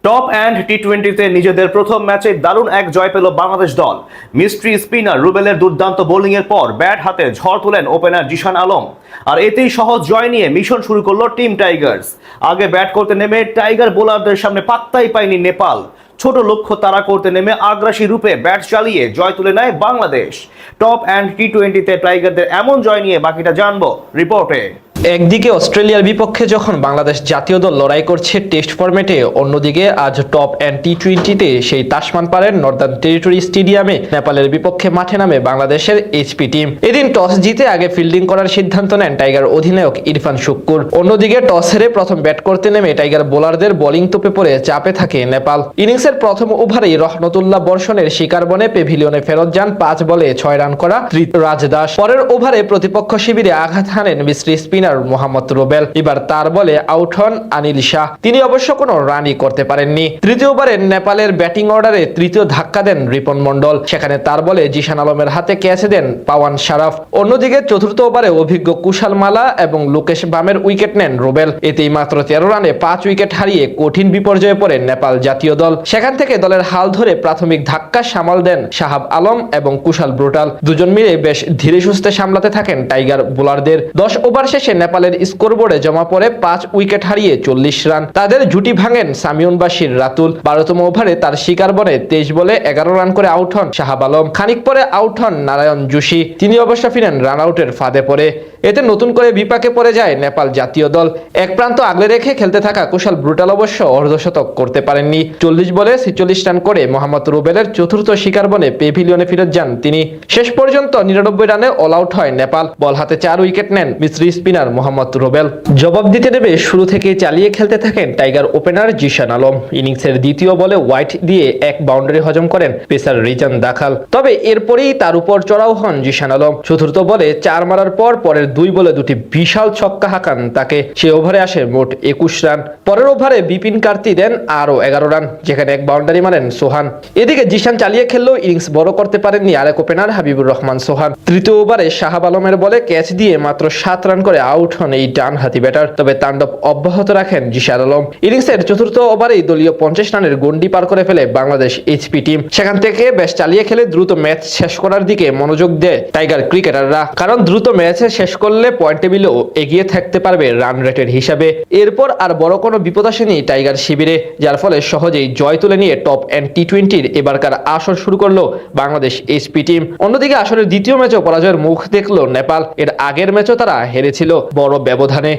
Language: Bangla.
টপ অ্যান্ড টি-20তে নিজেদের প্রথম ম্যাচে দারুণ এক জয় পেল বাংলাদেশ দল। মিস্ট্রি স্পিনার রুবেলের দুর্দান্ত বোলিংয়ের পর ব্যাট হাতে ঝড় তুলেন ওপেনার জিশান আলম। আর এতেই সহজ জয় নিয়ে মিশন শুরু করলো টিম টাইগার্স। আগে ব্যাট করতে নেমে টাইগার বোলারদের সামনে পাত্তাই পায়নি নেপাল। ছোট লক্ষ্য তাড়া করতে নেমে আগ্রাসী রূপে ব্যাট চালিয়ে জয় তুলে নেয় বাংলাদেশ। টপ অ্যান্ড টি-20তে টাইগারদের এমন জয় নিয়ে বাকিটা জানবো রিপোর্টে। একদিকে অস্ট্রেলিয়ার বিপক্ষে যখন বাংলাদেশ জাতীয় দল লড়াই করছে টেস্ট ফরম্যাটে, অন্যদিকে আজ টপ অ্যান্ড টি-20তে সেই তাসমান পাড়ের নর্দার্ন টেরিটরি স্টেডিয়ামে নেপালের বিপক্ষে মাঠে নামে বাংলাদেশের এইচপি টিম। এদিন টস জিতে আগে ফিল্ডিং করার সিদ্ধান্ত নেন টাইগার অধিনায়ক ইরফান শুক্কুর। অন্যদিকে টস হেরে প্রথম ব্যাট করতে নেমে টাইগার বোলারদের বোলিং তোপে পড়ে চাপে থাকে নেপাল। ইনিংসের প্রথম ওভারেই রহমতুল্লাহ বর্ষণের শিকার বনে পেভিলিয়নে ফেরত যান 5 বলে 6 রান করা ত্রিরাজ দাস। পরের ওভারে প্রতিপক্ষ শিবিরে আঘাত হানেন মিস্ট্রি স্পিনার মোহাম্মদ রুবেল। এবার তার বলে আউট হন আনিল শাহ। তিনি অবশ্য কোনো রানই করতে পারেননি। তৃতীয় ওভারে নেপালের ব্যাটিং অর্ডারে তৃতীয় ধাক্কা দেন রিপন মন্ডল। সেখানে তার বলে জিশান আলমের হাতে ক্যাচ দেন পাওয়ান শারাফ। অন্যদিকে চতুর্থ ওভারে অভিজ্ঞ কুশাল মালা এবং লোকেশ বামের উইকেট নেন রুবেল। এতেই মাত্র 13 রানে 5 উইকেট হারিয়ে কঠিন বিপর্যয়ে পড়ে নেপাল জাতীয় দল। সেখান থেকে দলের হাল ধরে প্রাথমিক ধাক্কা সামাল দেন শাহাব আলম এবং কুশাল ব্রুটাল। দুজন মিলে বেশ ধীরে সুস্থে সামলাতে থাকেন টাইগার বোলারদের। 10 ওভার শেষে নেপালের স্কোরবোর্ডে জমা পড়ে 5 উইকেট হারিয়ে 40 রান। তাদের জুটি ভাঙেন সামিউন বাশির রাতুল। 12তম ওভারে তার শিকার বনে 23 বলে 11 রান করে আউট হন শাহাব আলম। খানিক পরে আউট হন নারায়ণ জোশী। তিনি অবশ্য ফিরেন রান আউটের ফাঁদে পড়ে। এতে নতুন করে বিপাকে পড়ে যায় নেপাল জাতীয় দল। এক প্রান্ত আগলে রেখে খেলতে থাকা কুশাল ব্রুটাল অবশ্য অর্ধশতক করতে পারেননি। 40 বলে 46 রান করে মোহাম্মদ রুবেলের চতুর্থ শিকার বনে পেভিলিয়নে ফিরত যান তিনি। শেষ পর্যন্ত 99 রানে অল আউট হয় নেপাল। বল হাতে 4 উইকেট নেন মিস্ট্রি স্পিনার মোহাম্মদ রুবেল। জবাব দিতে নেমে শুরু থেকে চালিয়ে খেলতে থাকেন টাইগার ওপেনার জিশান আলম। ইনিংসের দ্বিতীয় বলে ওয়াইড দিয়ে এক বাউন্ডারি হজম করেন পেসার রিজান দাখাল। তবে এরপরেই তার উপর চড়াও হন জিশান আলম। চতুর্থ বলে 4 মারার পর পরের 2 বলে 2টি বিশাল ছক্কা হাঁকান তাকে। সে ওভারে আসে মোট 21 রান। পরের ওভারে বিপিন কার্তি দেন আরো 11 রান, যেখানে এক বাউন্ডারি মারেন সোহান। এদিকে জিশান চালিয়ে খেললেও ইনিংস বড় করতে পারেননি আরেক ওপেনার হাবিবুর রহমান সোহান। তৃতীয় ওভারে শাহাব আলমের বলে ক্যাচ দিয়ে মাত্র 7 রান করে আউট হন এই ডানহাতি ব্যাটার। তবে তাণ্ডব অব্যাহত রাখেন জিশান আলম। ইনিংসের চতুর্থ ওভারেই দলীয় 50 রানের গন্ডি পার করে ফেলে বাংলাদেশ এইচপি টিম। সেখান থেকে বেশ চালিয়ে খেলে দ্রুত ম্যাচ শেষ করার দিকে মনোযোগ দেয় টাইগার ক্রিকেটাররা। কারণ দ্রুত ম্যাচ শেষ করলে পয়েন্ট টেবিলেও এগিয়ে থাকতে পারবে রান রেটের হিসাবে। এরপর আর বড় কোনো বিপদ আসেনি টাইগার শিবিরে, যার ফলে সহজেই জয় তুলে নিয়ে টপ অ্যান্ড টি-20র এবারকার আসর শুরু করলো বাংলাদেশ এইচপি টিম। অন্যদিকে আসরের দ্বিতীয় ম্যাচও পরাজয়ের মুখ দেখলো নেপাল। এর আগের ম্যাচও তারা হেরেছিল বড় ব্যবধানে।